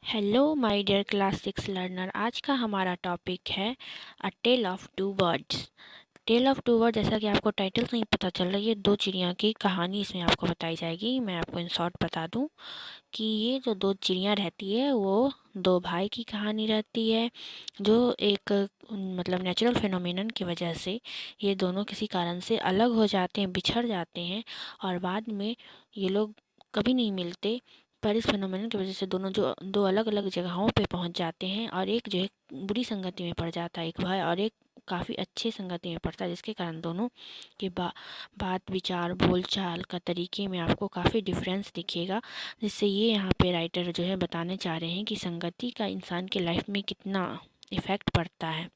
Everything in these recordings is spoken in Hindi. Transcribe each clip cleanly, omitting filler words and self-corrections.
Hello my dear class 6 learner. आज का हमारा टॉपिक है a tale of two birds. Tale of two bird, जैसा कि आपको टाइटल से ही पता चल रही है, दो चिड़िया की कहानी इसमें आपको बताई जाएगी। मैं आपको इन शॉर्ट बता दूं कि ये जो दो चिड़िया रहती है वो दो भाई की कहानी रहती है, जो एक मतलब नेचुरल फिनोमिनन की वजह से ये दोनों किसी कारण से अलग हो जाते हैं, बिछड़ जाते हैं और बाद में ये लोग कभी नहीं मिलते। पर इस फिनोमिनन की वजह से दोनों जो दो अलग अलग जगहों पे पहुंच जाते हैं और एक जो है बुरी संगति में पड़ जाता है एक भाई, और एक काफ़ी अच्छी संगति में पड़ता है, जिसके कारण दोनों के बात विचार बोलचाल का तरीके में आपको काफ़ी डिफरेंस दिखेगा। जिससे ये यहाँ पे राइटर जो है बताने चाह रहे हैं कि संगति का इंसान के लाइफ में कितना इफ़ेक्ट पड़ता है।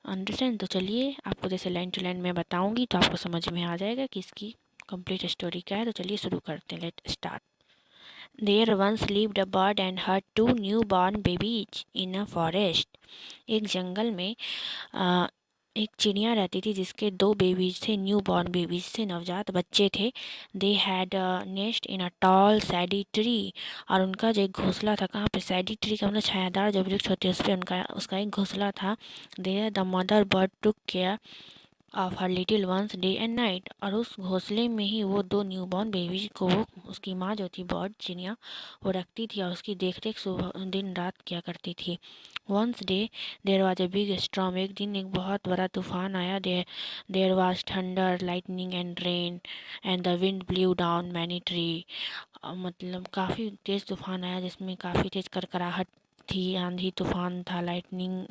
अंडरस्टैंड? तो चलिए आपको जैसे लाइन टू लाइन मैं बताऊंगी तो आपको समझ में आ जाएगा कि इसकी कंप्लीट स्टोरी क्या है। तो चलिए शुरू करते हैं। Let start. There once lived a bird and her two newborn babies in a forest. एक जंगल में एक चिड़िया रहती थी जिसके दो बेबीज थे, न्यू बॉर्न बेबीज थे, नवजात बच्चे थे। They had nest in a tall सैडी tree. और उनका जो एक घोंसला था, कहाँ पे? सैडी ट्री का मतलब छायादार जो वृक्ष होते हैं उस पर उनका उसका एक घोंसला था। There the mother bird took care of her little ones day and night. और उस घोंसले में ही वो दो न्यूबॉर्न बेबीज को उसकी माँ जो थी बर्ड चिड़िया वो रखती थी और उसकी देख रेख सुबह दिन रात किया करती थी। One day there was a big storm. एक दिन एक बहुत बड़ा तूफान आया। There was thunder lightning and rain and the wind blew down many tree. मतलब काफ़ी तेज़ तूफान आया जिसमें काफ़ी तेज़ करकराहट थी, आंधी तूफान था, लाइटनिंग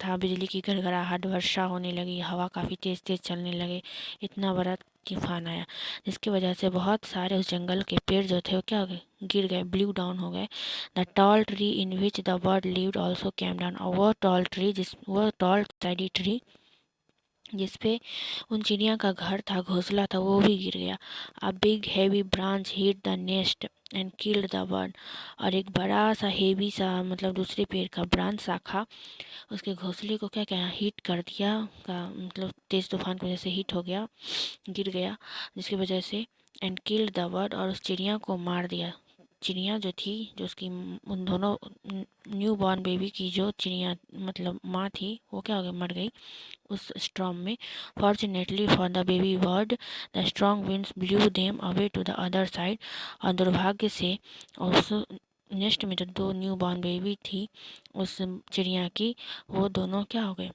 था, बिजली की गड़गड़ाहट, वर्षा होने लगी, हवा काफ़ी तेज़ तेज़ चलने लगे। इतना बड़ा तूफान आया जिसकी वजह से बहुत सारे उस जंगल के पेड़ जो थे वो क्या हो गए? गिर गए, ब्लू डाउन हो गए। The tall tree in which the bird lived also came down. और वो टॉल सैडी ट्री जिसपे उन चिड़िया का घर था, घोंसला था, वो भी गिर गया। A big heavy branch hit the nest and killed the bird. और एक बड़ा सा हेवी सा मतलब दूसरे पेड़ का ब्रांच शाखा उसके घोंसले को क्या क्या हिट कर दिया, का मतलब तेज़ तूफान की वजह से हिट हो गया, गिर गया, जिसकी वजह से एंड किल्ड द बर्ड, और उस चिड़िया को मार दिया। चिड़िया जो थी, जो उसकी उन दोनों न्यू बॉर्न बेबी की जो चिड़िया मतलब माँ थी, वो क्या हो गई? मर गई उस स्टॉर्म में। Fortunately for the baby bird the strong winds blew them away to the other side. और दुर्भाग्य से उस नेस्ट में जो दो न्यू बॉर्न बेबी थी उस चिड़िया की, वो दोनों क्या हो गए?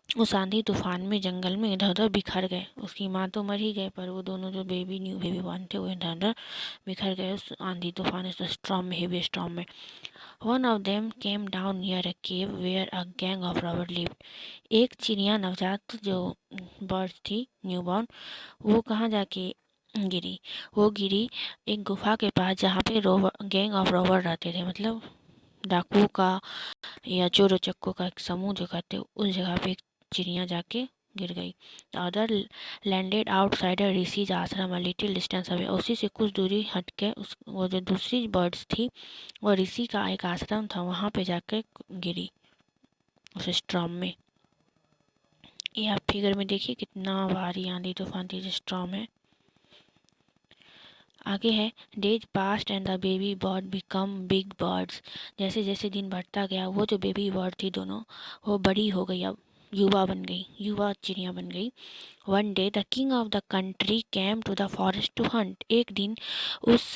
उस आंधी तूफान में जंगल में इधर उधर बिखर गए। उसकी माँ तो मर ही गए, पर वो दोनों जो न्यू बेबी बॉर्न थे वो इधर उधर बिखर गए उस आंधी तूफान, उस स्टॉर्म में, हेवी स्टॉर्म में। One of them came down near a cave where a gang of robber lived. एक चिड़िया नवजात जो बर्ड थी, न्यू बॉर्न, वो कहाँ जाके गिरी? वो गिरी एक गुफा के पास जहाँ पे गैंग ऑफ रॉबर रहते थे, मतलब डाकुओं का या चोर उचक्कों का एक समूह जो कहते हैं, उस जगह पे एक चिड़िया जाके गिर गई। अदर लैंडेड आउटसाइड ऋषिज आश्रम अ लिटिल डिस्टेंस अवे। उसी से कुछ दूरी हट के उस वो जो दूसरी बर्ड्स थी, वो ऋषि का एक आश्रम था, वहाँ पे जाके गिरी उस स्ट्रॉम में। ये आप फिगर में देखिए कितना भारी आंधी तूफान थी, स्ट्रॉम है। आगे है days past and the baby bird become big birds. जैसे जैसे दिन बढ़ता गया वो जो बेबी बर्ड थी दोनों, वो बड़ी हो गई, अब युवा बन गई, युवा चिड़िया बन गई। One day the king of the country came to the forest to hunt. एक दिन उस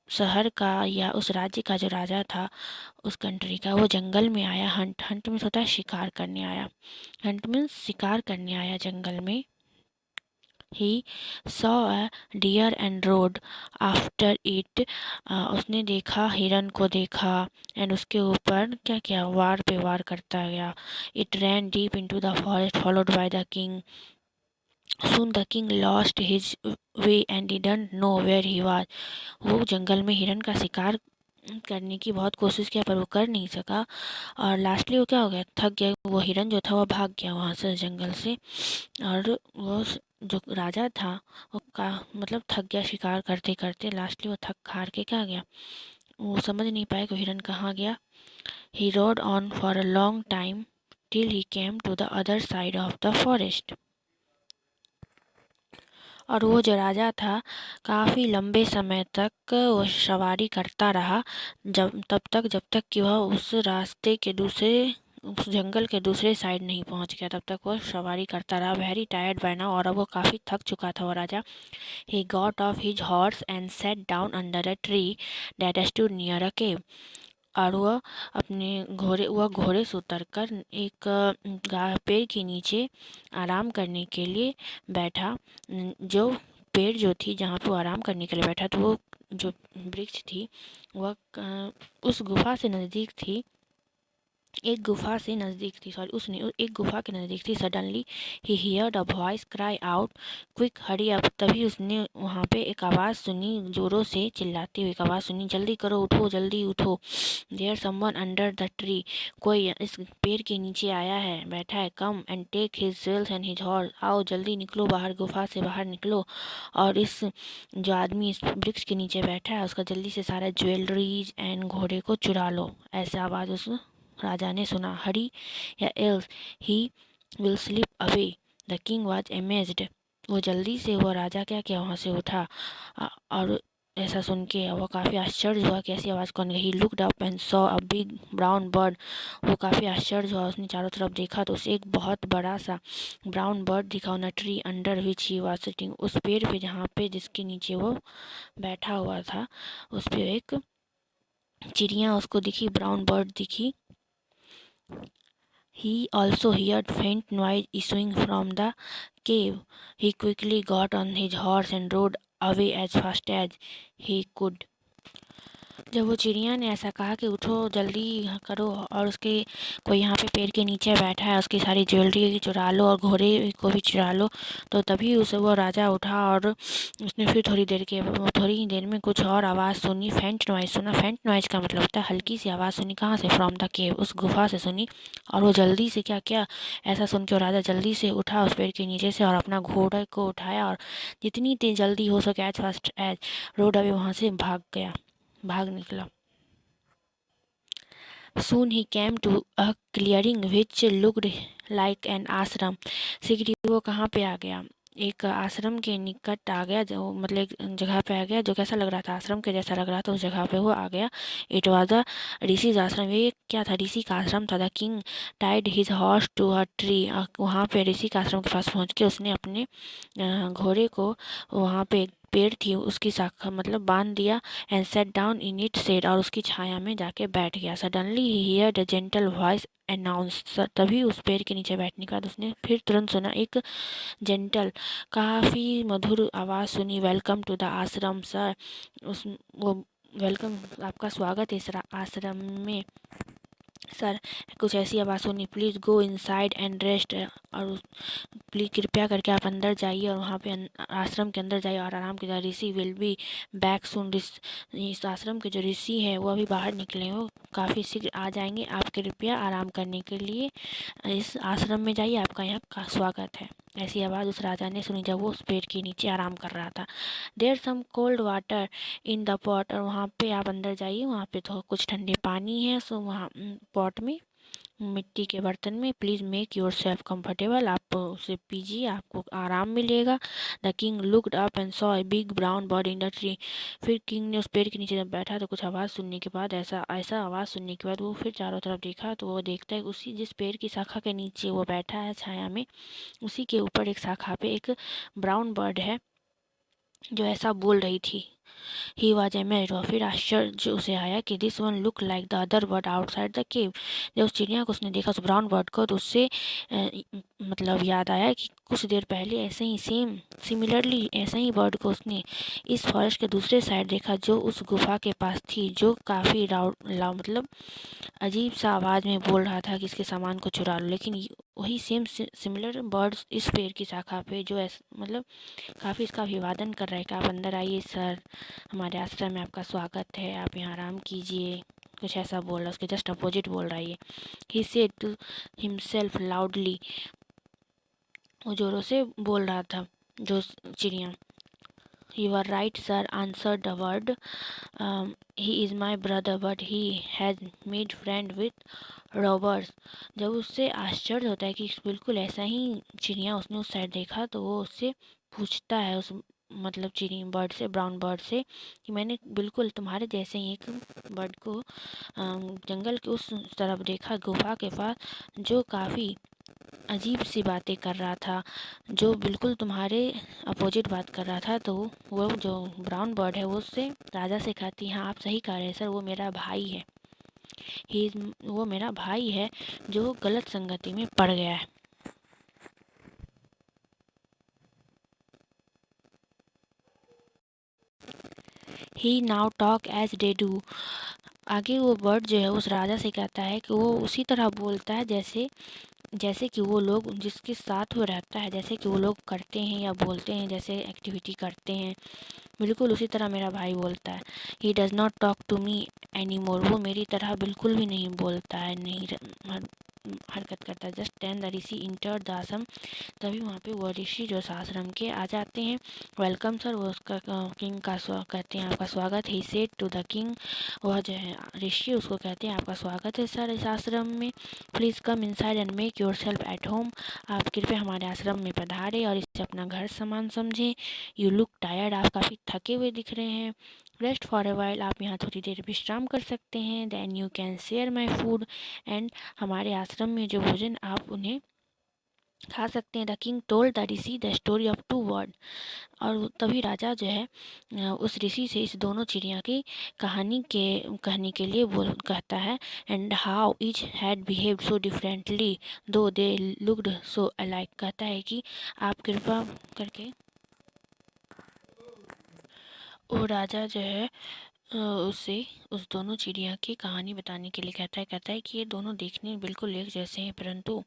शहर का या उस राज्य का जो राजा था उस कंट्री का, वो जंगल में आया। हंट, हंट मीन्स होता है शिकार करने आया। हंट मीन्स शिकार करने आया जंगल में। He saw a deer and rode after it. उसने देखा, हिरन को देखा, एंड उसके ऊपर क्या क्या वार पे वार करता गया। It ran deep into the forest followed by the king. Soon the king lost his way and didn't know where he was. वो जंगल में हिरन का शिकार करने की बहुत कोशिश किया पर वो कर नहीं सका, और लास्टली वो क्या हो गया? थक गया। वो हिरन जो था वो भाग गया वहाँ से, जंगल से। और वो जो राजा था वो का मतलब थक गया शिकार करते करते। लास्टली वो थक हार के क्या गया? वो समझ नहीं पाया कि हिरन कहाँ गया। He rode on for a long time till he came to the other side of the forest. और वो जो राजा था काफ़ी लंबे समय तक वो सवारी करता रहा, जब तक कि वह उस रास्ते के दूसरे उस जंगल के दूसरे साइड नहीं पहुंच गया। तब तक वह सवारी करता रहा, वेरी टायर्ड बाय नाउ, और अब वो काफ़ी थक चुका था वो राजा। He got off his horse and set down under a tree that stood near a cave. और वह घोड़े से उतरकर एक पेड़ के नीचे आराम करने के लिए बैठा। जो पेड़ जो थी जहाँ पे वो आराम करने के लिए बैठा, तो वो जो वृक्ष थी वह उस गुफा से नज़दीक थी, एक गुफा के नज़दीक थी। Suddenly he heard a voice cry out, quick hurry up. तभी उसने वहाँ पे एक आवाज़ सुनी, जोरों से चिल्लाती हुई एक आवाज़ सुनी, जल्दी करो, उठो, जल्दी उठो। There someone under the tree, कोई इस पेड़ के नीचे आया है, बैठा है। Come and take his sales and his horse, आओ जल्दी निकलो बाहर, गुफा से बाहर निकलो, और इस जो आदमी इस वृक्ष के नीचे बैठा है उसका जल्दी से सारा ज्वेलरीज एंड घोड़े को चुरा लो। ऐसा आवाज़ उस राजा ने सुना। हरी या else he will slip away. The king was amazed. वो जल्दी से वो राजा क्या क्या वहाँ से उठा, और ऐसा सुन के वो काफ़ी आश्चर्य हुआ कि ऐसी आवाज़ कौन गई। He looked up and saw a big brown bird. वो काफ़ी आश्चर्य हुआ, उसने चारों तरफ देखा तो उसे एक बहुत बड़ा सा ब्राउन बर्ड दिखा। On a tree under which he was sitting, उस पेड़ पे जहाँ पे जिसके नीचे वो बैठा हुआ था, उस पे एक चिड़िया उसको दिखी, ब्राउन बर्ड दिखी। He also heard faint noise issuing from the cave. He quickly got on his horse and rode away as fast as he could. जब वो चिड़िया ने ऐसा कहा कि उठो जल्दी करो, और उसके कोई यहाँ पे पेड़ के नीचे बैठा है, उसकी सारी ज्वेलरी चुरा लो और घोड़े को भी चुरा लो, तो तभी वो राजा उठा और उसने फिर थोड़ी ही देर में कुछ और आवाज़ सुनी, फेंट नॉइज सुना। फेंट नॉइज का मतलब होता है हल्की सी आवाज़ सुनी। कहाँ से? फ्रॉम द केव, उस गुफा से सुनी। और वो जल्दी से क्या ऐसा सुन के वो राजा जल्दी से उठा उस पेड़ के नीचे से और अपना घोड़े को उठाया और जितनी तेज जल्दी हो सके as fast as rode away वहाँ से भाग निकला। Soon he came to a clearing which looked like an आश्रम। शीघ्र ही वो कहाँ पे आ गया? एक आश्रम के निकट आ गया, जो मतलब एक जगह पे आ गया जो कैसा लग रहा था, आश्रम के जैसा लग रहा था। उस जगह पे वो आ गया। इट वॉज अ ऋषिज आश्रम। ये क्या था? ऋषि का आश्रम था। The king tied his horse to a tree. वहाँ पे ऋषि का आश्रम के पास पहुँच के उसने अपने घोड़े को वहाँ पे एक पेड़ थी उसकी शाखा मतलब बांध दिया। And set down in it said, और उसकी छाया में जाके बैठ गया। Suddenly he heard a gentle voice announce. तभी उस पेड़ के नीचे बैठने के बाद उसने फिर तुरंत सुना एक जेंटल काफ़ी मधुर आवाज़ सुनी। वेलकम टू द आश्रम सर। वो वेलकम, आपका स्वागत है इस आश्रम में सर। कुछ ऐसी आवाज़ सुनी। Please go inside and rest, और प्लीज़ कृपया करके आप अंदर जाइए और वहाँ पे आश्रम के अंदर जाइए और आराम कीजिए। ऋषि विल बी बैक सून। इस आश्रम के जो ऋषि है वो अभी बाहर निकले हैं, वो काफ़ी शीघ्र आ जाएंगे। आप कृपया आराम करने के लिए इस आश्रम में जाइए, आपका यहाँ का स्वागत है। ऐसी आवाज़ उस राजा ने सुनी जब वो उस पेड़ के नीचे आराम कर रहा था। There some cold water in the pot, और वहाँ पे आप अंदर जाइए, वहाँ पे तो कुछ ठंडे पानी है। सो वहाँ पॉट में, मिट्टी के बर्तन में, please make your self comfortable, आप उसे पीजिए, आपको आराम मिलेगा। The king looked up and saw a big brown bird in the tree. फिर किंग ने उस पेड़ के नीचे जब बैठा तो कुछ आवाज़ सुनने के बाद ऐसा आवाज़ सुनने के बाद वो फिर चारों तरफ देखा, तो वो देखता है उसी जिस पेड़ की शाखा के नीचे वो बैठा है छाया में, उसी के ऊपर एक शाखा पे एक ब्राउन बर्ड है जो ऐसा बोल रही थी। ही वॉज अमेज्ड, और फिर आश्चर्य उसे आया कि this one look like the other bird outside the cave. जब उस चिड़िया को उसने देखा, उस ब्राउन बर्ड को, तो उससे मतलब याद आया कि कुछ देर पहले ऐसे ही सिमिलरली ऐसे ही बर्ड को उसने इस फॉरेस्ट के दूसरे साइड देखा जो उस गुफा के पास थी, जो काफ़ी मतलब अजीब सा आवाज़ में बोल रहा था कि इसके सामान को चुरा लो। लेकिन वही सिमिलर बर्ड्स इस पेड़ की शाखा पे जो मतलब काफ़ी इसका अभिवादन कर रहा है कि आप अंदर आइए सर, हमारे आश्रम में आपका स्वागत है, आप यहाँ आराम कीजिए, कुछ ऐसा बोल रहा है। उसके जस्ट अपोजिट बोल रहा है ये। He said to himself loudly, वो जोरों से बोल रहा था जो चिड़िया। You are right sir, answer the word, he is my brother but he has made friend with robbers. जब उससे आश्चर्य होता है कि बिल्कुल ऐसा ही चिड़िया उसने उस साइड देखा, तो वो उससे पूछता है उस मतलब चिड़ी बर्ड से, ब्राउन बर्ड से, कि मैंने बिल्कुल तुम्हारे जैसे ही एक बर्ड को जंगल के उस तरफ देखा, गुफा के पास, जो काफ़ी अजीब सी बातें कर रहा था, जो बिल्कुल तुम्हारे अपोजिट बात कर रहा था। तो वो जो ब्राउन बर्ड है वो उससे राजा से कहती, हाँ आप सही कह रहे हैं सर, वो मेरा भाई है, वो मेरा भाई है जो गलत संगति में पड़ गया है। He now talk as they do. आगे वो बर्ड जो है उस राजा से कहता है कि वो उसी तरह बोलता है जैसे जैसे कि वो लोग जिसके साथ वो रहता है, जैसे कि वो लोग करते हैं या बोलते हैं, जैसे एक्टिविटी करते हैं, बिल्कुल उसी तरह मेरा भाई बोलता है। He does not talk to me any more. वो मेरी तरह बिल्कुल भी नहीं बोलता है, नहीं हरकत करता है। Just then the rishi enter the ashram. तभी वहाँ पे वो ऋषि जो आश्रम के आ जाते हैं। वेलकम सर, वो उसका किंग का कहते हैं आपका स्वागत। He said to the king. वह जो है ऋषि उसको कहते हैं आपका स्वागत है सर इस आश्रम में। Please come inside and make your self at home. आप कृपया हमारे आश्रम में पधारें और इसे अपना घर समान समझें। You look tired. आप काफ़ी थके हुए दिख रहे हैं। Rest for a while. आप यहाँ थोड़ी देर विश्राम कर सकते हैं। Then you can share my food and. हमारे आश्रम में जो भोजन आप उन्हें खा सकते हैं। The king told the rishi the story of two word. और तभी राजा जो है उस ऋषि से इस दोनों चिड़िया की कहानी के कहने के लिए बोल कहता है। And how each had behaved so differently दो दे लुक्ड सो अलाइक। कहता है कि आप कृपा करके, वो राजा जो है उसे उस दोनों चिड़िया की कहानी बताने के लिए कहता है कि ये दोनों देखने में बिल्कुल एक जैसे हैं, परंतु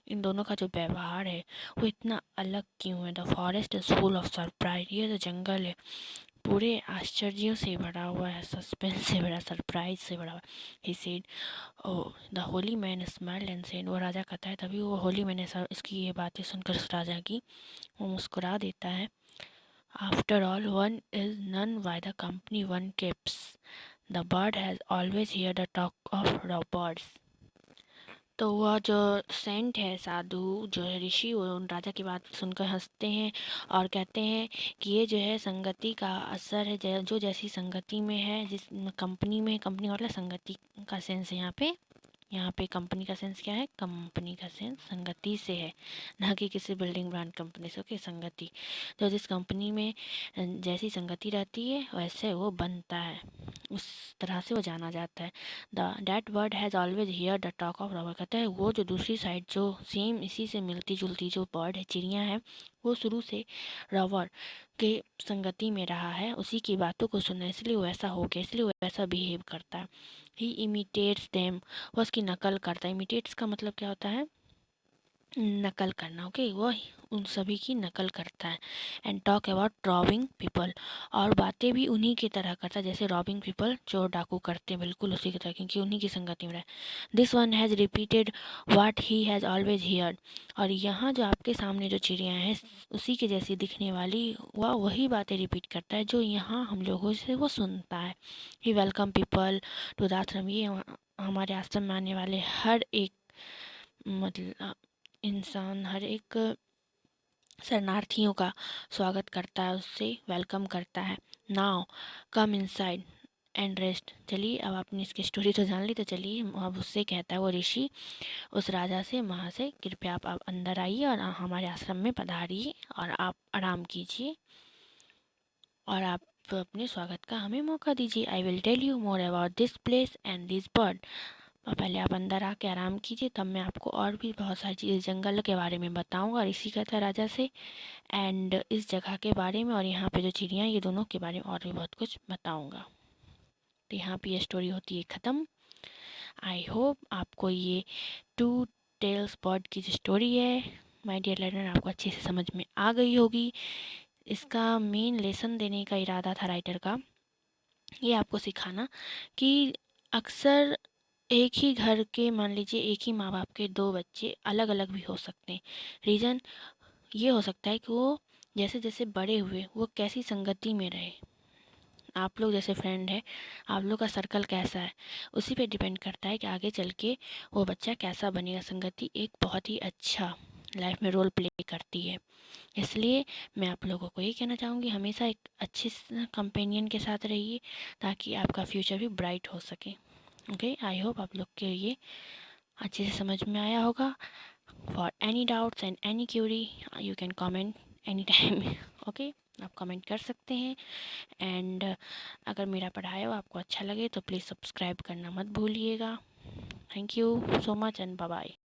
इन दोनों का जो व्यवहार है वो इतना अलग क्यों है। The forest is full of surprise. ये जो जंगल है पूरे आश्चर्यों से भरा हुआ है, सस्पेंस से भरा, सरप्राइज से भरा हुआ। He said oh the holy man smiled and said. वो राजा कहता है, तभी वो होली मैन इसकी ये बातें सुनकर उस राजा की वो मुस्कुरा देता है। After all, one is none by the company one keeps. The bird has always heard the talk of the birds. तो वह जो सेंट है, साधु जो है ऋषि, वो उन राजा की बात सुनकर हंसते हैं और कहते हैं कि ये जो है संगति का असर है। जो जैसी संगति में है, जिस कंपनी में, कंपनी मतलब संगति का सेंस है यहाँ पे कंपनी का सेंस क्या है, कंपनी का सेंस संगति से है, ना कि किसी बिल्डिंग ब्रांड कंपनी से। ओके, संगति। तो जिस कंपनी में जैसी संगति रहती है वैसे वो बनता है, उस तरह से वो जाना जाता है। That word has always here the talk of robber. कहता है वो जो दूसरी साइड जो सेम इसी से मिलती जुलती जो बर्ड है, चिड़िया है, वो शुरू से रॉबर के संगति में रहा है, उसी की बातों को सुनना, इसलिए वो ऐसा हो गया, इसलिए वो ऐसा बिहेव करता है। ही इमिटेट्स देम। वो उसकी नकल करता है। इमिटेट्स का मतलब क्या होता है, नकल करना। ओके, वो उन सभी की नकल करता है। And talk about robbing people. और बातें भी उन्हीं की तरह करता है जैसे रॉबिंग पीपल चोर डाकू करते हैं, बिल्कुल उसी की तरह, क्योंकि उन्हीं की संगति में रहे। This one has repeated what he has always heard. और यहाँ जो आपके सामने जो चिड़िया हैं उसी के जैसी दिखने वाली, वह वही बातें रिपीट करता है जो यहाँ हम लोगों से वो सुनता है। ही वेलकम पीपल टू द आश्रम। ये हमारे आश्रम में आने वाले हर एक मतलब इंसान, हर एक शरणार्थियों का स्वागत करता है, उससे वेलकम करता है। Now come inside and rest. चलिए, अब आपने इसकी स्टोरी तो जान ली, तो चलिए अब उससे कहता है वो ऋषि उस राजा से, वहाँ से, कृपया आप अंदर आइए और हमारे आश्रम में पधारिए और आप आराम कीजिए और आप अपने स्वागत का हमें मौका दीजिए। I will tell you more about this place and this bird. और पहले आप अंदर आके आराम कीजिए, तब मैं आपको और भी बहुत सारी चीज़ें जंगल के बारे में बताऊंगा। और इसी कहता है राजा से, एंड इस जगह के बारे में और यहाँ पे जो चिड़िया, ये दोनों के बारे में और भी बहुत कुछ बताऊंगा। तो यहाँ पे ये स्टोरी होती है ख़त्म। आई होप आपको ये टू टेल्स बर्ड की जो स्टोरी है माय डियर लर्नर आपको अच्छे से समझ में आ गई होगी। इसका मेन लेसन देने का इरादा था राइटर का, ये आपको सिखाना कि अक्सर एक ही घर के, मान लीजिए एक ही माँ बाप के दो बच्चे अलग अलग भी हो सकते हैं। रीज़न ये हो सकता है कि वो जैसे जैसे बड़े हुए वो कैसी संगति में रहे। आप लोग जैसे फ्रेंड है, आप लोग का सर्कल कैसा है, उसी पे डिपेंड करता है कि आगे चल के वो बच्चा कैसा बनेगा। संगति एक बहुत ही अच्छा लाइफ में रोल प्ले करती है। इसलिए मैं आप लोगों को ये कहना चाहूँगी, हमेशा एक अच्छे कंपेनियन के साथ रहिए ताकि आपका फ्यूचर भी ब्राइट हो सके। ओके, आई होप आप लोग के ये अच्छे से समझ में आया होगा। For any doubts and any Curie you can comment any time. Okay, आप कमेंट कर सकते हैं। एंड अगर मेरा पढ़ाया हुआ आपको अच्छा लगे तो प्लीज़ सब्सक्राइब करना मत भूलिएगा। Thank you so much and bye bye.